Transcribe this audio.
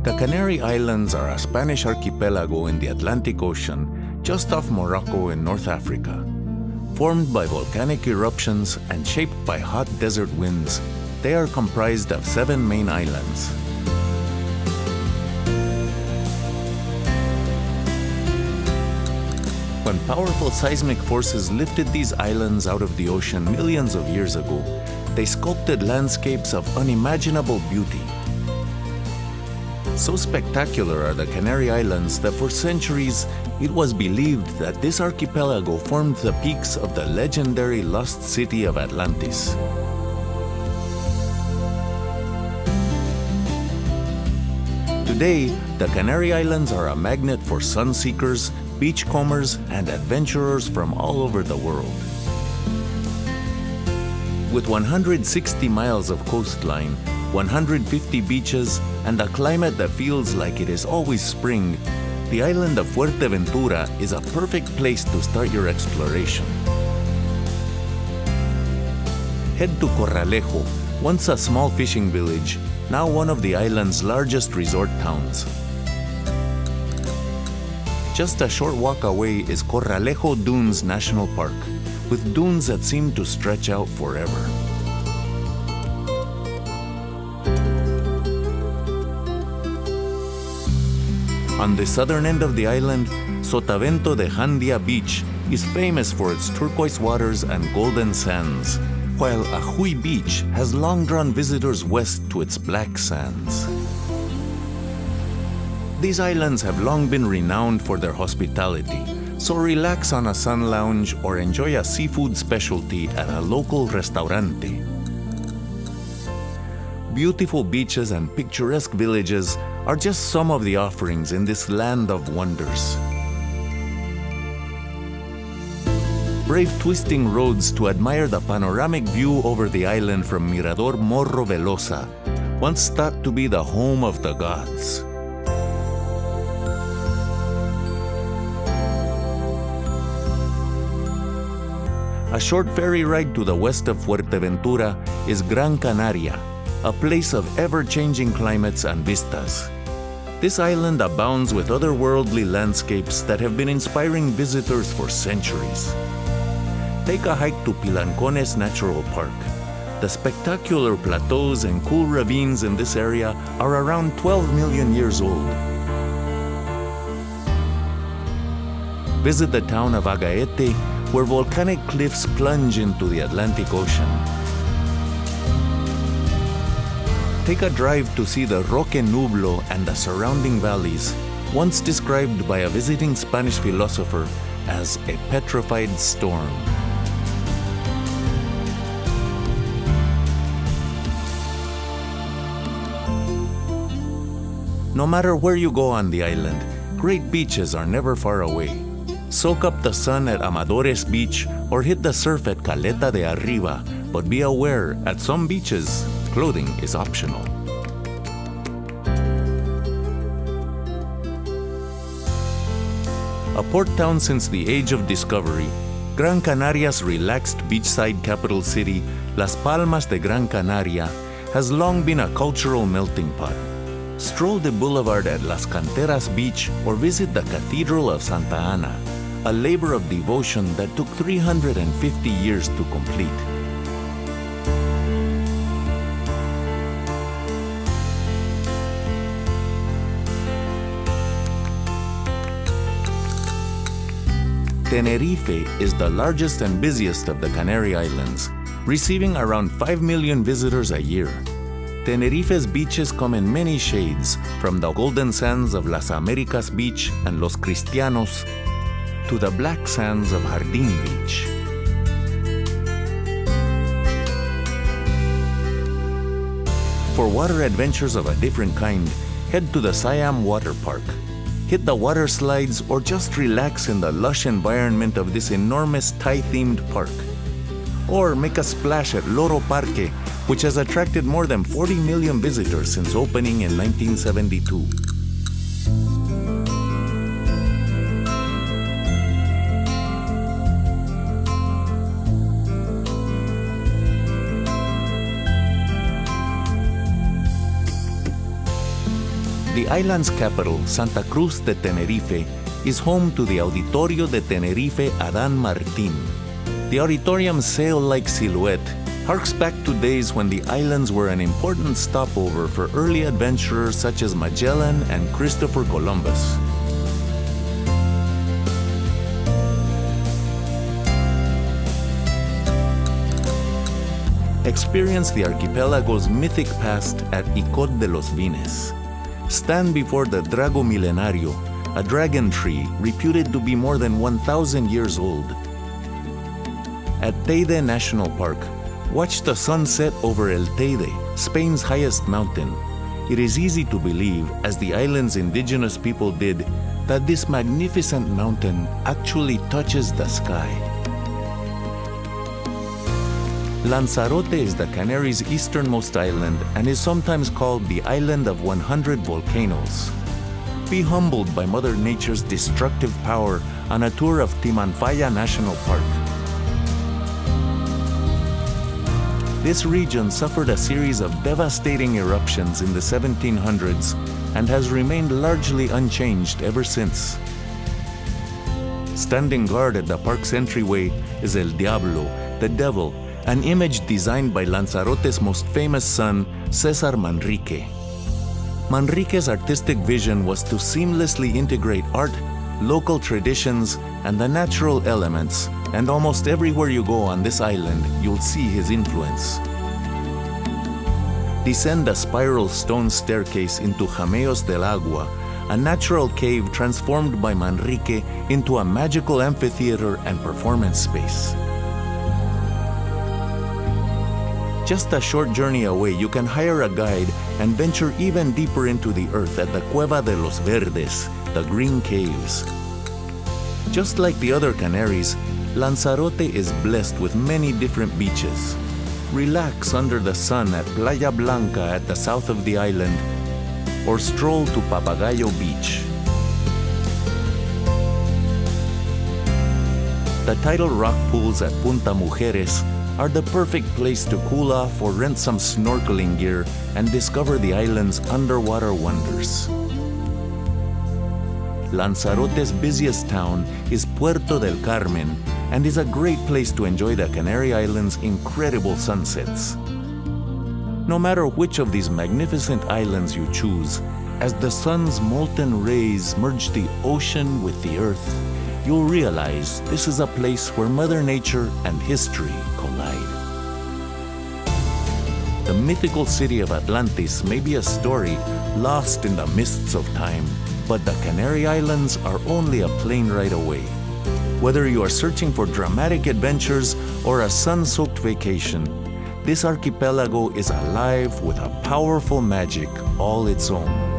The Canary Islands are a Spanish archipelago in the Atlantic Ocean, just off Morocco in North Africa. Formed by volcanic eruptions and shaped by hot desert winds, they are comprised of 7 main islands. When powerful seismic forces lifted these islands out of the ocean millions of years ago, they sculpted landscapes of unimaginable beauty. So spectacular are the Canary Islands that for centuries it was believed that this archipelago formed the peaks of the legendary lost city of Atlantis. Today, the Canary Islands are a magnet for sun-seekers, beachcombers, and adventurers from all over the world. With 160 miles of coastline, 150 beaches, and a climate that feels like it is always spring, the island of Fuerteventura is a perfect place to start your exploration. Head to Corralejo, once a small fishing village, now one of the island's largest resort towns. Just a short walk away is Corralejo Dunes National Park, with dunes that seem to stretch out forever. On the southern end of the island, Sotavento de Jandia Beach is famous for its turquoise waters and golden sands, while Ajuy Beach has long drawn visitors west to its black sands. These islands have long been renowned for their hospitality, so relax on a sun lounge or enjoy a seafood specialty at a local restaurante. Beautiful beaches and picturesque villages are just some of the offerings in this land of wonders. Brave twisting roads to admire the panoramic view over the island from Mirador Morro Velosa, once thought to be the home of the gods. A short ferry ride to the west of Fuerteventura is Gran Canaria, a place of ever-changing climates and vistas. This island abounds with otherworldly landscapes that have been inspiring visitors for centuries. Take a hike to Pilancones Natural Park. The spectacular plateaus and cool ravines in this area are around 12 million years old. Visit the town of Agaete, where volcanic cliffs plunge into the Atlantic Ocean. Take a drive to see the Roque Nublo and the surrounding valleys, once described by a visiting Spanish philosopher as a petrified storm. No matter where you go on the island, great beaches are never far away. Soak up the sun at Amadores Beach or hit the surf at Caleta de Arriba, but be aware, at some beaches, clothing is optional. A port town since the age of discovery, Gran Canaria's relaxed beachside capital city, Las Palmas de Gran Canaria, has long been a cultural melting pot. Stroll the boulevard at Las Canteras Beach or visit the Cathedral of Santa Ana, a labor of devotion that took 350 years to complete. Tenerife is the largest and busiest of the Canary Islands, receiving around 5 million visitors a year. Tenerife's beaches come in many shades, from the golden sands of Las Americas Beach and Los Cristianos to the black sands of Jardín Beach. For water adventures of a different kind, head to the Siam Water Park. Hit the water slides or just relax in the lush environment of this enormous Thai-themed park. Or make a splash at Loro Parque, which has attracted more than 40 million visitors since opening in 1972. The The island's capital, Santa Cruz de Tenerife, is home to the Auditorio de Tenerife Adán Martín. The auditorium's sail-like silhouette harks back to days when the islands were an important stopover for early adventurers such as Magellan and Christopher Columbus. Experience the archipelago's mythic past at Icod de los Vines. Stand before the Drago Milenario, a dragon tree reputed to be more than 1,000 years old. At Teide National Park, watch the sunset over El Teide, Spain's highest mountain. It is easy to believe, as the island's indigenous people did, that this magnificent mountain actually touches the sky. Lanzarote is the Canary's easternmost island and is sometimes called the Island of 100 Volcanoes. Be humbled by Mother Nature's destructive power on a tour of Timanfaya National Park. This region suffered a series of devastating eruptions in the 1700s and has remained largely unchanged ever since. Standing guard at the park's entryway is El Diablo, the Devil, an image designed by Lanzarote's most famous son, César Manrique. Manrique's artistic vision was to seamlessly integrate art, local traditions, and the natural elements, and almost everywhere you go on this island, you'll see his influence. Descend a spiral stone staircase into Jameos del Agua, a natural cave transformed by Manrique into a magical amphitheater and performance space. Just a short journey away, you can hire a guide and venture even deeper into the earth at the Cueva de los Verdes, the Green Caves. Just like the other Canaries, Lanzarote is blessed with many different beaches. Relax under the sun at Playa Blanca at the south of the island, or stroll to Papagayo Beach. The tidal rock pools at Punta Mujeres are the perfect place to cool off or rent some snorkeling gear and discover the island's underwater wonders. Lanzarote's busiest town is Puerto del Carmen and is a great place to enjoy the Canary Islands' incredible sunsets. No matter which of these magnificent islands you choose, as the sun's molten rays merge the ocean with the earth, you'll realize this is a place where Mother Nature and history collide. The mythical city of Atlantis may be a story lost in the mists of time, but the Canary Islands are only a plane ride away. Whether you are searching for dramatic adventures or a sun-soaked vacation, this archipelago is alive with a powerful magic all its own.